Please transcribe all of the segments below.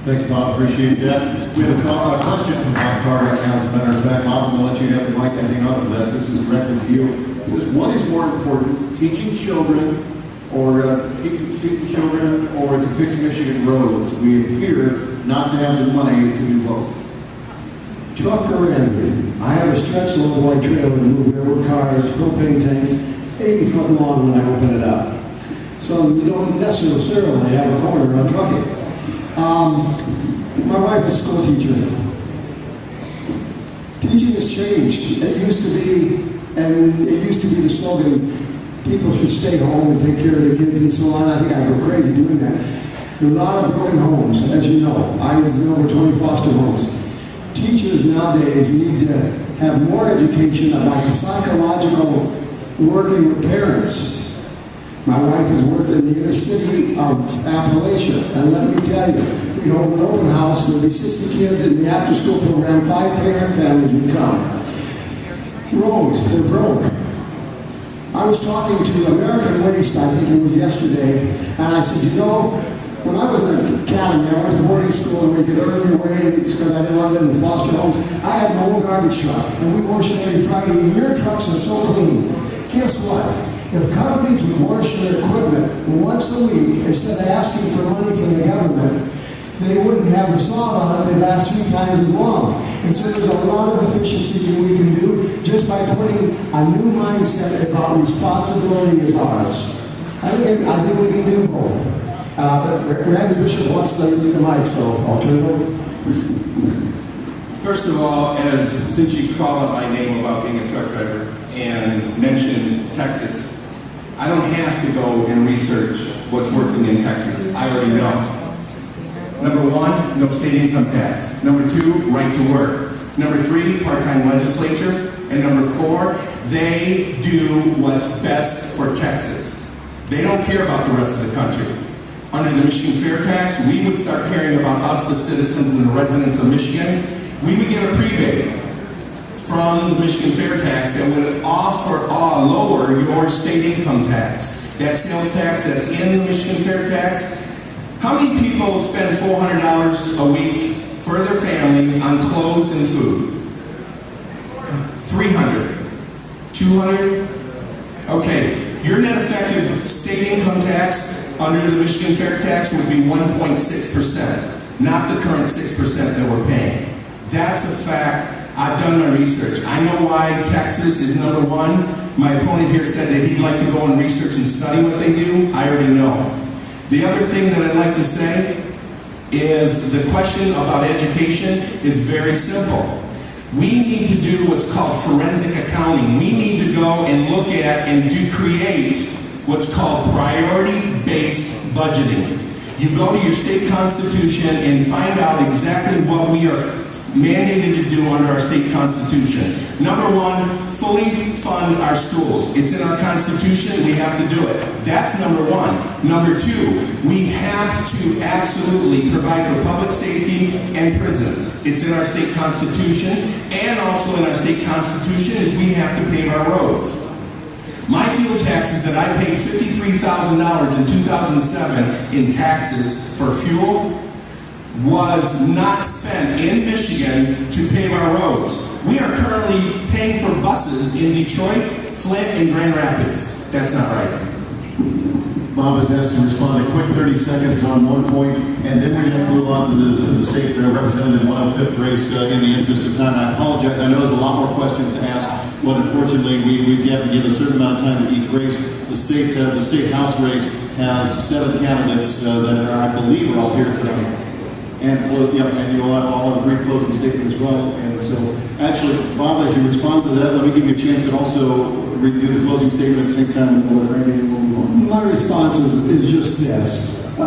Thanks, Bob. Appreciate that. We have a question from Bob Carr right now. As a matter of fact, Bob, I'm going to let you have the mic and hang on to that. This is directed to you. It says, what is more important, teaching children or to fix Michigan roads? We appear not to have the money to do both. Truck or engine. I have a stretch low boy trailer to move railroad cars, propane tanks. It's 80 foot long when I open it up. So you don't necessarily have a corner on trucking. My wife is a school teacher. Teaching has changed. It used to be the slogan, people should stay home and take care of their kids and so on. I think I go crazy doing that. There are a lot of broken homes, as you know. I was in over 20 foster homes. Teachers nowadays need to have more education about the psychological working with parents. My wife has worked in the inner city of Appalachia, and let me tell you, we hold an open house, there'll be 60 kids in the after-school program, 5 parent families would come. Roads, they're broke. I was talking to American Waste, I think it was yesterday, and I said, you know, when I was in the academy, I went to boarding school and we could earn your way because I didn't want to live in foster homes. I had my own garbage truck, and we washed it every Friday. Your trucks are so clean. Guess what? If companies would wash their equipment once a week instead of asking for money from the government, they wouldn't have the salt on it. They'd last 3 times as long. And so there's a lot of efficiency that we can do just by putting a new mindset about responsibility as ours. I think we can do both. Randy Bishop wants to leave the mic, so I'll turn it over. First of all, since you called out my name about being a truck driver and mentioned Texas, I don't have to go and research what's working in Texas. I already know. Number 1, no state income tax. Number 2, right to work. Number 3, part-time legislature. And number 4, they do what's best for Texas. They don't care about the rest of the country. Under the Michigan fair tax, we would start caring about us, the citizens and the residents of Michigan. We would get a rebate from the Michigan fair tax that would lower your state income tax. That sales tax that's in the Michigan fair tax. How many people spend $400 a week for their family on clothes and food? 300? 200? Okay, your net effective state income tax under the Michigan fair tax would be 1.6%, not the current 6% that we're paying. That's a fact. I've done my research. I know why Texas is number 1. My opponent here said that he'd like to go and research and study what they do. I already know. The other thing that I'd like to say is the question about education is very simple. We need to do what's called forensic accounting. We need to go and look at and create what's called priority-based budgeting. You go to your state constitution and find out exactly what we are mandated to do under our state constitution. Number 1, fully fund our schools. It's in our constitution. We have to do it. That's number 1. Number 2, we have to absolutely provide for public safety and prisons. It's in our state constitution, and also in our state constitution is we have to pave our roads. My fuel taxes that I paid $53,000 in 2007 in taxes for fuel was not spent in Michigan to pave our roads. We are currently paying for buses in Detroit, Flint, and Grand Rapids. That's not right. Bob is asked to respond in quick 30 seconds on one point, and then we're going to have to move on to the state representative 105th race in the interest of time. I apologize. I know there's a lot more questions to ask, but unfortunately we have to give a certain amount of time to each race. The state house race has 7 candidates that are, I believe, are all here today. And you all have a brief closing statement as well. And so, actually, Bob, as you respond to that, let me give you a chance to also do the closing statement at the same time with Randy and we'll move on. My response is just this.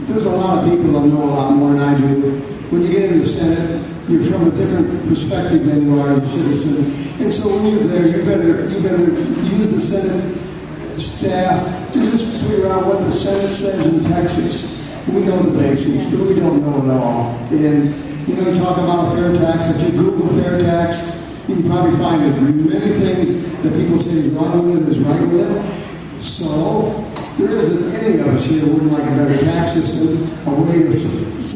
There's a lot of people that know a lot more than I do. When you get in the Senate, you're from a different perspective than you are as a citizen. And so when you're there, you better use the Senate staff to just figure out what the Senate says in Texas. We know the basics, but we don't know it all. And, you talk about a fair tax. If you Google fair tax, you can probably find as many things that people say is wrong with it as right with it. So, there isn't any of us here who would like a better tax system, a way to